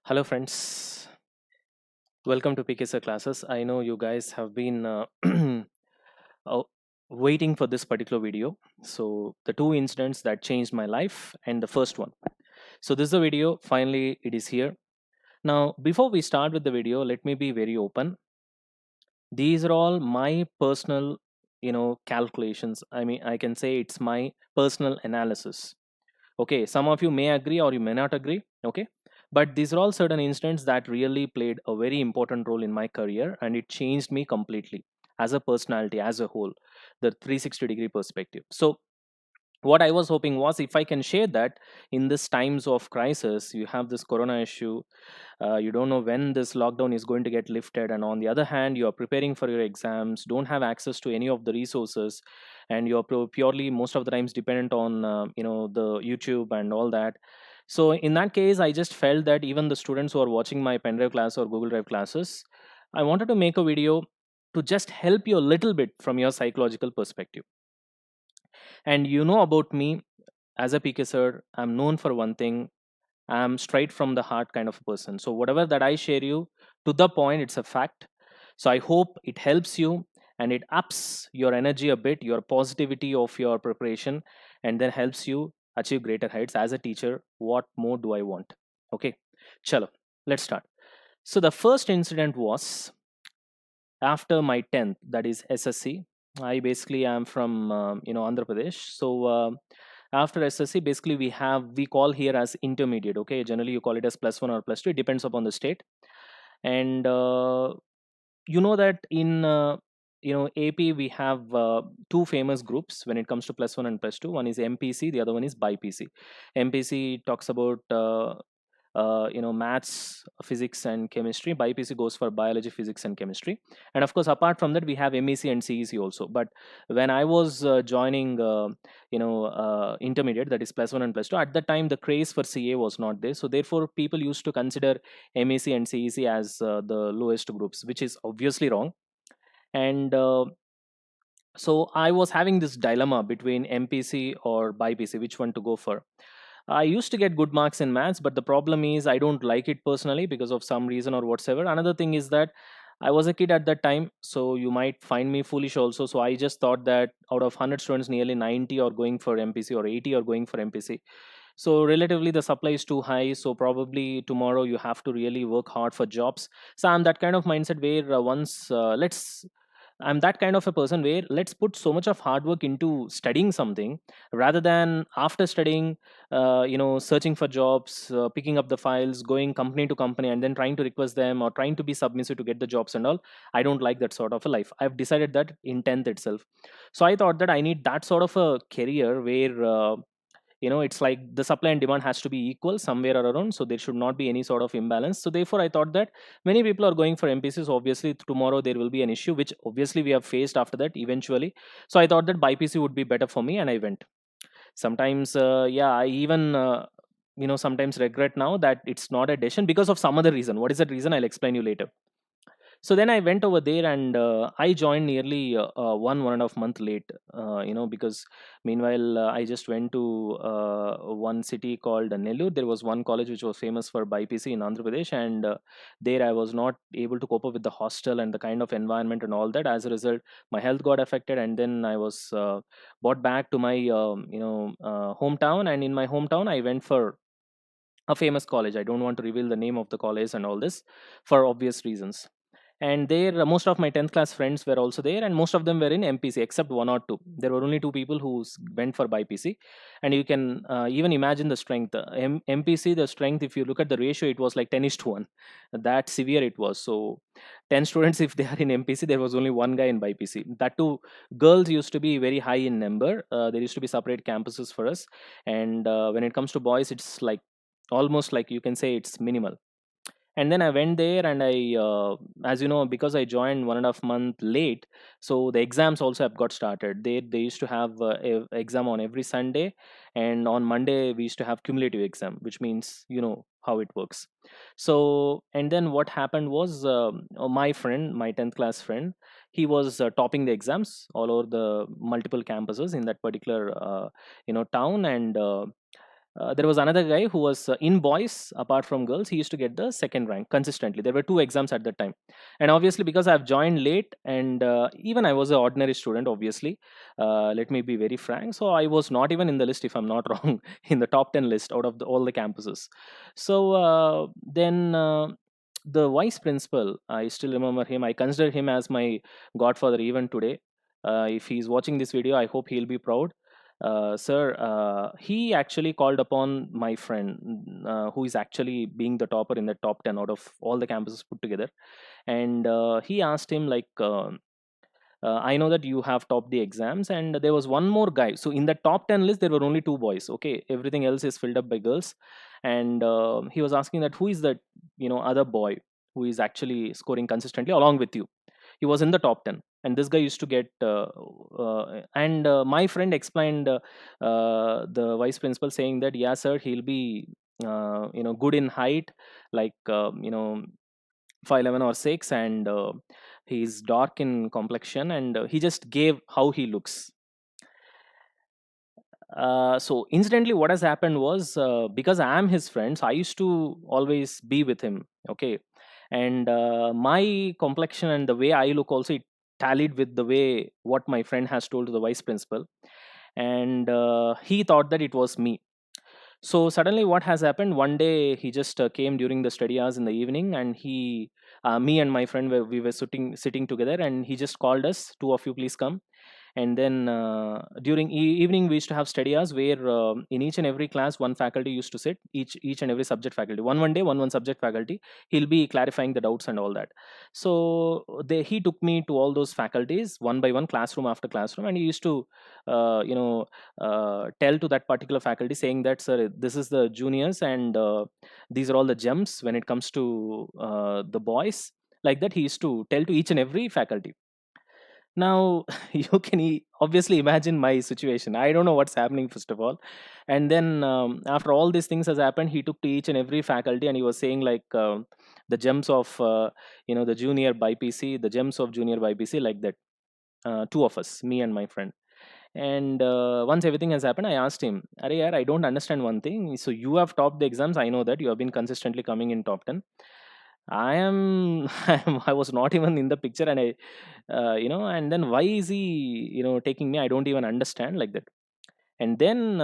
Hello, friends. Welcome to PKSR classes. I know you guys have been uh, waiting for this particular video. So, the two incidents that changed my life, and the first one. So, this is the video. Finally, it is here. Now, before we start with the video, let me be very open. These are all my personal, calculations. I mean, I can say it's my personal analysis. Okay, some of you may agree or you may not agree. Okay, but these are all certain incidents that really played a very important role in my career, and it changed me completely as a personality, as a whole, the 360-degree perspective. So what I was hoping was, if I can share that in this times of crisis, you have this corona issue, you don't know when this lockdown is going to get lifted, and on the other hand, you are preparing for your exams, don't have access to any of the resources, and you're purely most of the times dependent on the YouTube and all that. So in that case, I just felt that even the students who are watching my pendrive class or Google Drive classes, I wanted to make a video to just help you a little bit from your psychological perspective. And you know about me, as a PK sir, I'm known for one thing. I'm straight from the heart kind of a person. So whatever that I share you, to the point, it's a fact. So I hope it helps you and it ups your energy a bit, your positivity of your preparation, and then helps you achieve greater heights. As a teacher, what more do I want? Okay, chalo, let's start. So the first incident was after my 10th, that is SSC. I basically am from Andhra Pradesh. So after SSC, basically we call here as intermediate. Okay, generally you call it as +1 or +2. It depends upon the state. And you know that in AP we have two famous groups when it comes to +1 and +2. One is MPC, the other one is BIPC. MPC talks about maths, physics and chemistry. BIPC goes for biology, physics and chemistry. And of course, apart from that, we have MEC and CEC also. But when I was joining intermediate, that is +1 and +2, at that time the craze for CA was not there, so therefore people used to consider MEC and CEC as the lowest groups, which is obviously wrong. And so I was having this dilemma between MPC or BIPC, which one to go for. I used to get good marks in maths, but the problem is I don't like it personally because of some reason or whatsoever. Another thing is that I was a kid at that time, so you might find me foolish also. So I just thought that out of 100 students, nearly 90 are going for MPC or 80 are going for MPC. So relatively the supply is too high. So probably tomorrow you have to really work hard for jobs. So I'm that kind of mindset where once let's I'm that kind of a person where let's put so much of hard work into studying something rather than after studying, searching for jobs, picking up the files, going company to company, and then trying to request them or trying to be submissive to get the jobs and all. I don't like that sort of a life. I've decided that in 10th itself. So I thought that I need that sort of a career where it's like the supply and demand has to be equal somewhere around, so there should not be any sort of imbalance. So therefore I thought that many people are going for MPCs. Obviously tomorrow there will be an issue, which obviously we have faced after that eventually. So I thought that BIPC would be better for me, and I went. Sometimes yeah, I even sometimes regret now that it's not a decision because of some other reason. What is that reason? I'll explain you later. So then I went over there, and I joined nearly 1.5 month late, because meanwhile I just went to one city called Nellore. There was one college which was famous for BIPC in Andhra Pradesh, and there I was not able to cope up with the hostel and the kind of environment and all that. As a result, my health got affected, and then I was brought back to my hometown. And in my hometown, I went for a famous college. I don't want to reveal the name of the college and all this for obvious reasons. And there most of my 10th class friends were also there, and most of them were in MPC except one or two. There were only two people who went for BIPC. And you can even imagine the strength. MPC, the strength, if you look at the ratio, it was like 10 is to 1. That severe it was. So 10 students, if they are in MPC, there was only one guy in BIPC. That too, girls used to be very high in number. There used to be separate campuses for us. And when it comes to boys, it's like almost like you can say it's minimal. And then I went there, and I as you know, because I joined 1.5 month late, so the exams also have got started. They used to have exam on every Sunday, and on Monday we used to have cumulative exam, which means you know how it works. So and then what happened was, my friend, my 10th class friend, he was topping the exams all over the multiple campuses in that particular town. And there was another guy who was in boys apart from girls. He used to get the second rank consistently. There were two exams at that time, and obviously because I've joined late, and even I was an ordinary student. Obviously, let me be very frank. So I was not even in the list, if I'm not wrong, in the top 10 list out of all the campuses. So then. The vice principal, I still remember him. I consider him as my godfather even today. If he's watching this video, I hope he'll be proud. Sir, he actually called upon my friend, who is actually being the topper in the top 10 out of all the campuses put together. And he asked him, like, I know that you have topped the exams, and there was one more guy. So in the top 10 list, there were only two boys. Okay, everything else is filled up by girls. And he was asking that who is that, other boy who is actually scoring consistently along with you. He was in the top 10, and this guy used to get and my friend explained, the vice principal, saying that, yeah sir, he'll be good in height, like 5'11" or 6, and he's dark in complexion, and he just gave how he looks. So incidentally, what has happened was, because I am his friend, so I used to always be with him. Okay, and my complexion and the way I look also, it tallied with the way what my friend has told to the vice principal, and he thought that it was me. So suddenly, what has happened? One day, he just came during the study hours in the evening, and me and my friend, we were sitting together, and he just called us. Two of you, please come. And then during evening, we used to have study hours where, in each and every class, one faculty used to sit, each and every subject faculty, one day, one subject faculty. He'll be clarifying the doubts and all that. So he took me to all those faculties one by one, classroom after classroom, and he used to uh, you know tell to that particular faculty, saying that, sir, this is the juniors, and these are all the gems when it comes to the boys. Like that, he used to tell to each and every faculty. Now, you can obviously imagine my situation. I don't know what's happening, first of all. And then, after all these things has happened, he took to each and every faculty, and he was saying, like, the gems of, the junior BPC, the gems of junior BPC, like that. Two of us, me and my friend. And once everything has happened, I asked him, Are yaar, I don't understand one thing. So you have topped the exams. I know that you have been consistently coming in top 10. I am, I was not even in the picture, and and then why is he, taking me? I don't even understand, like that. And then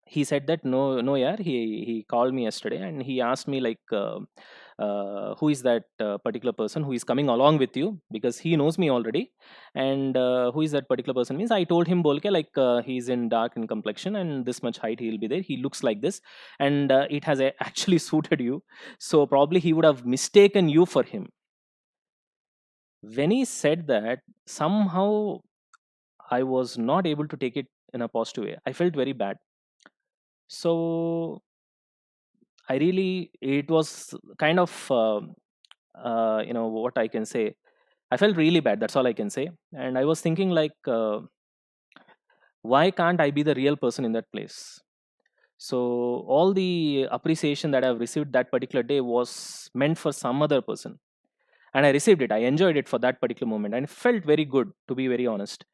he said that, no, no, yeah, he called me yesterday, and he asked me, like, who is that particular person who is coming along with you, because he knows me already. And who is that particular person means, I told him, bolke, like, he's in dark in complexion, and this much height, he'll be there, he looks like this, and it has actually suited you, so probably he would have mistaken you for him. When he said that, somehow I was not able to take it in a positive way. I felt very bad. So I really, it was kind of, what I can say. I felt really bad. That's all I can say. And I was thinking, like, why can't I be the real person in that place? So all the appreciation that I've received that particular day was meant for some other person, and I received it. I enjoyed it for that particular moment, and it felt very good, to be very honest.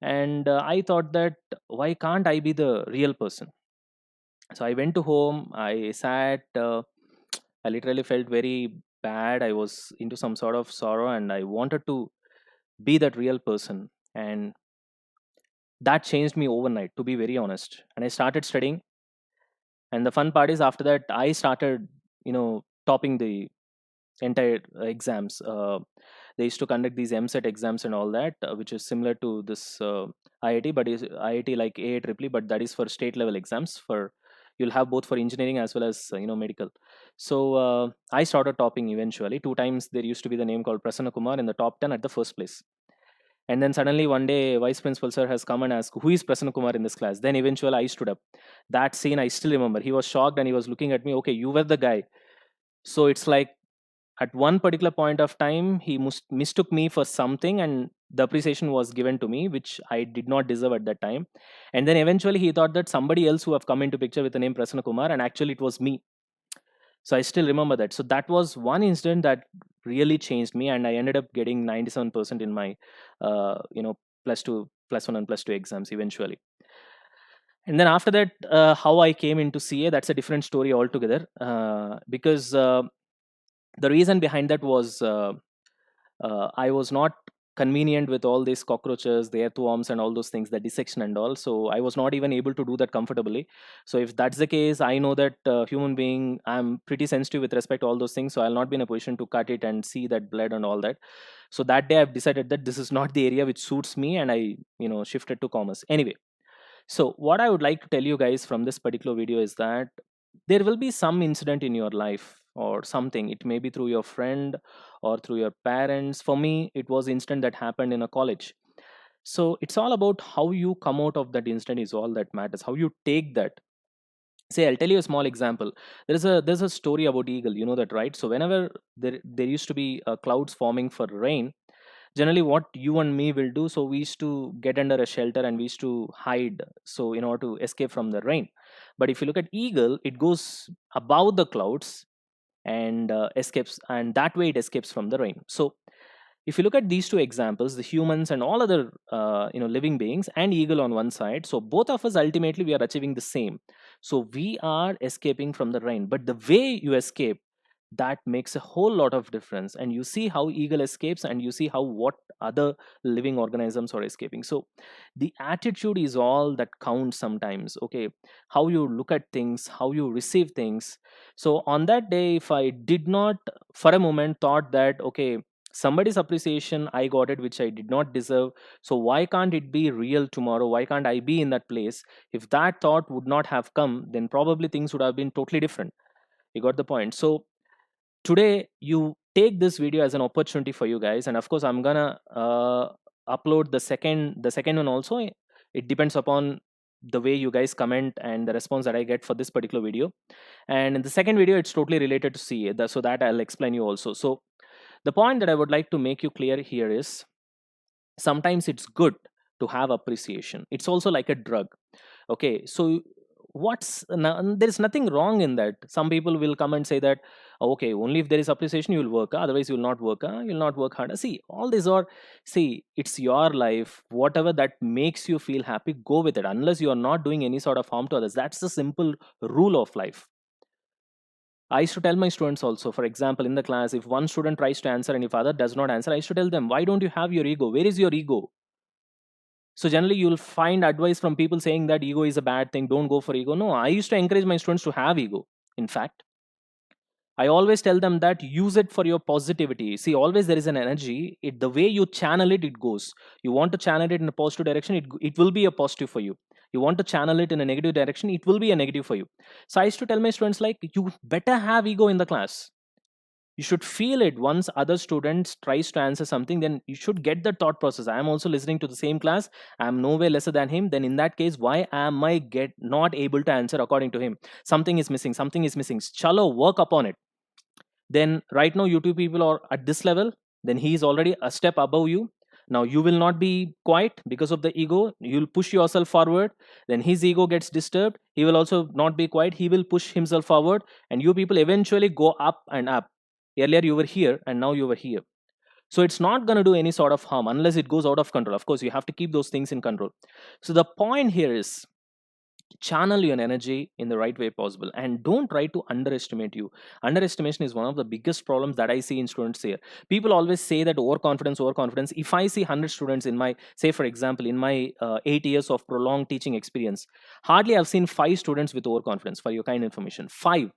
And I thought that, why can't I be the real person? So I went to home, I sat, I literally felt very bad. I was into some sort of sorrow, and I wanted to be that real person. And that changed me overnight, to be very honest. And I started studying, and the fun part is, after that, I started, topping the entire exams. They used to conduct these MSET exams and all that, which is similar to this IIT, but is IIT like AAEEE, but that is for state level exams. For you'll have both for engineering as well as medical. So I started topping eventually. Two times there used to be the name called Prasanna Kumar in the top 10 at the first place. And then suddenly one day, vice principal sir has come and asked, "Who is Prasanna Kumar in this class?" Then eventually I stood up. That scene I still remember. He was shocked, and he was looking at me. Okay, you were the guy. So it's like, at one particular point of time, he mistook me for something, and the appreciation was given to me, which I did not deserve at that time. And then eventually he thought that somebody else who have come into picture with the name Prasanna Kumar, and actually it was me. So I still remember that. So that was one incident that really changed me, and I ended up getting 97% in my plus 2, plus 1, and plus 2 exams eventually. And then after that, how I came into CA, that's a different story altogether. Because the reason behind that was I was not convenient with all these cockroaches, the earthworms, and all those things, the dissection and all. So I was not even able to do that comfortably. So if that's the case, I know that human being, I'm pretty sensitive with respect to all those things. So I'll not be in a position to cut it and see that blood and all that. So that day I've decided that this is not the area which suits me, and I, shifted to commerce. Anyway, so what I would like to tell you guys from this particular video is that there will be some incident in your life or something. It may be through your friend or through your parents. For me, it was incident that happened in a college. So it's all about how you come out of that incident is all that matters. How you take that. Say, I'll tell you a small example. There's a story about eagle. You know that, right? So whenever there used to be clouds forming for rain, generally what you and me will do, so we used to get under a shelter and we used to hide, so in order to escape from the rain. But if you look at eagle, it goes above the clouds and escapes, and that way it escapes from the rain. So if you look at these two examples, the humans and all other living beings and eagle on one side, so both of us ultimately we are achieving the same. So we are escaping from the rain, but the way you escape, that makes a whole lot of difference. And you see how eagle escapes, and you see how what other living organisms are escaping. So the attitude is all that counts sometimes. Okay, how you look at things, how you receive things. So on that day, if I did not for a moment thought that, okay, somebody's appreciation I got it which I did not deserve, so why can't it be real tomorrow? Why can't I be in that place? If that thought would not have come, then probably things would have been totally different. You got the point. So today you take this video as an opportunity for you guys, and of course I'm gonna upload the second one also. It depends upon the way you guys comment and the response that I get for this particular video. And in the second video, it's totally related to CA, so that I'll explain you also. So the point that I would like to make you clear here is, sometimes it's good to have appreciation. It's also like a drug. Okay, so there is nothing wrong in that. Some people will come and say that, okay, only if there is appreciation you will work, otherwise you will not work, you'll not work hard. See, all these are, see, it's your life. Whatever that makes you feel happy, go with it, unless you are not doing any sort of harm to others. That's the simple rule of life. I used to tell my students also, for example, in the class, if one student tries to answer and if other does not answer, I used to tell them, why don't you have your ego? Where is your ego? So generally you'll find advice from people saying that ego is a bad thing, don't go for ego. No, I used to encourage my students to have ego. In fact, I always tell them that use it for your positivity. See, always there is an energy. The way you channel it, it goes. You want to channel it in a positive direction, it will be a positive for you. You want to channel it in a negative direction, it will be a negative for you. So I used to tell my students, like, you better have ego in the class. You should feel it. Once other students tries to answer something, then you should get the thought process. I am also listening to the same class, I am nowhere lesser than him. Then in that case, why am I get not able to answer according to him? Something is missing, something is missing. Chalo, work upon it. Then right now you two people are at this level, then he is already a step above you. Now you will not be quiet because of the ego, you'll push yourself forward. Then his ego gets disturbed, he will also not be quiet, he will push himself forward, and you people eventually go up and up. Earlier you were here and now you were here. So it's not going to do any sort of harm unless it goes out of control. Of course you have to keep those things in control. So the point here is, channel your energy in the right way possible, and don't try to underestimate you. Underestimation is one of the biggest problems that I see in students here. People always say that overconfidence, overconfidence. If I see 100 students in my, say for example, in my 8 years of prolonged teaching experience, hardly I've seen 5 students with overconfidence, for your kind information. 5,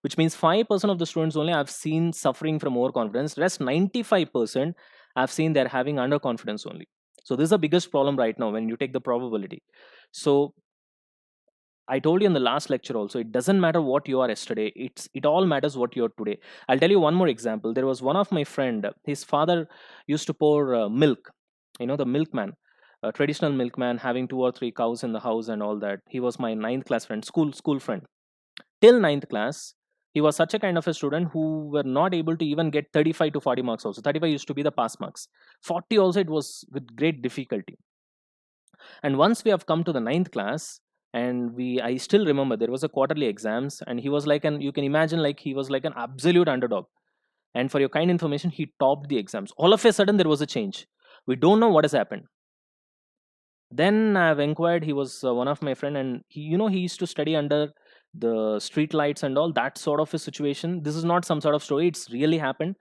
which means 5% of the students only I've seen suffering from overconfidence. Rest 95% I've seen they're having underconfidence only. So this is the biggest problem right now when you take the probability. So I told you in the last lecture also, it doesn't matter what you are yesterday. It all matters what you are today. I'll tell you one more example. There was one of my friend. His father used to pour milk. You know, the milkman, a traditional milkman having 2 or 3 cows in the house and all that. He was my ninth class friend, school friend. Till ninth class, he was such a kind of a student who were not able to even get 35 to 40 marks also. 35 used to be the pass marks. 40 also it was with great difficulty. And once we have come to the ninth class, and I still remember there was a quarterly exams, and he was like an, you can imagine, like he was like an absolute underdog. And for your kind information, he topped the exams. All of a sudden there was a change. We don't know what has happened. Then I've inquired. He was one of my friend, and he used to study under the street lights and all that sort of a situation. This is not some sort of story. It's really happened.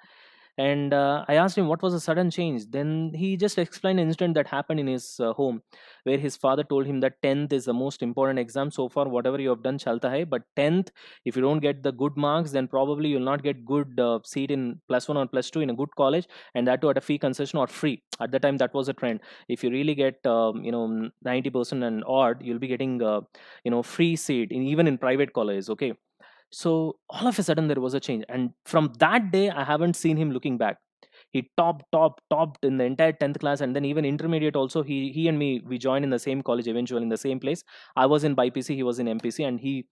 And I asked him what was the sudden change. Then he just explained an incident that happened in his home, where his father told him that 10th is the most important exam so far. Whatever you have done, chalta hai. But 10th, if you don't get the good marks, then probably you'll not get good seat in plus one or plus two in a good college, and that too at a fee concession or free. At the time, that was a trend. If you really get 90% and odd, you'll be getting free seat in even in private colleges. Okay, so all of a sudden there was a change, and from that day I haven't seen him looking back. He topped in the entire 10th class, and then even intermediate also. He and me, we joined in the same college eventually, in the same place. I was in BPC, he was in MPC, and he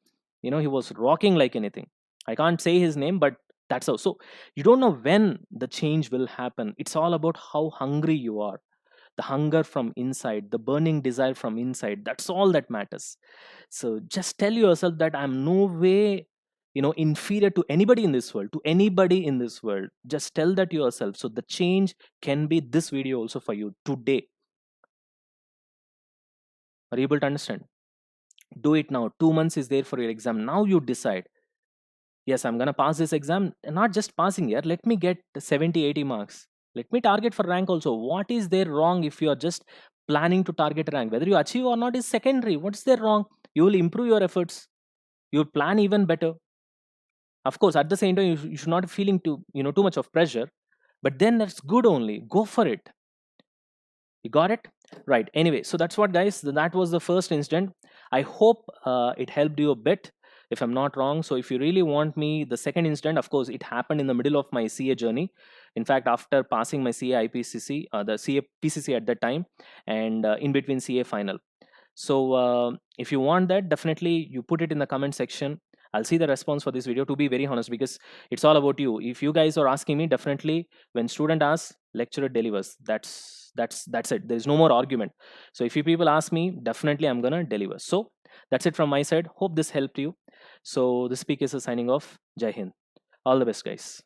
was rocking like anything. I can't say his name, but that's how. So you don't know when the change will happen. It's all about how hungry you are, the hunger from inside, the burning desire from inside. That's all that matters. So just tell yourself that I'm no way inferior to anybody in this world, to anybody in this world. Just tell that to yourself, so the change can be this video also for you today. Are you able to understand? Do it now. 2 months is there for your exam. Now you decide, yes, I'm going to pass this exam. Not just passing here, let me get 70, 80 marks. Let me target for rank also. What is there wrong if you are just planning to target rank? Whether you achieve or not is secondary. What's there wrong? You will improve your efforts. You'll plan even better. Of course, at the same time, you should not feeling too much of pressure. But then that's good only. Go for it. You got it? Right. Anyway, so that's what, guys. That was the first incident. I hope it helped you a bit, if I'm not wrong. So, if you really want me, the second incident, of course, it happened in the middle of my CA journey. In fact, after passing my CA IPCC, the CA PCC at that time, and in between CA final. So, if you want that, definitely you put it in the comment section. I'll see the response for this video, to be very honest, because it's all about you. If you guys are asking me, definitely when student asks, lecturer delivers. That's it. There's no more argument. So if you people ask me, definitely I'm gonna deliver. So that's it from my side. Hope this helped you. So the speaker is signing off. Jai Hind. All the best, guys.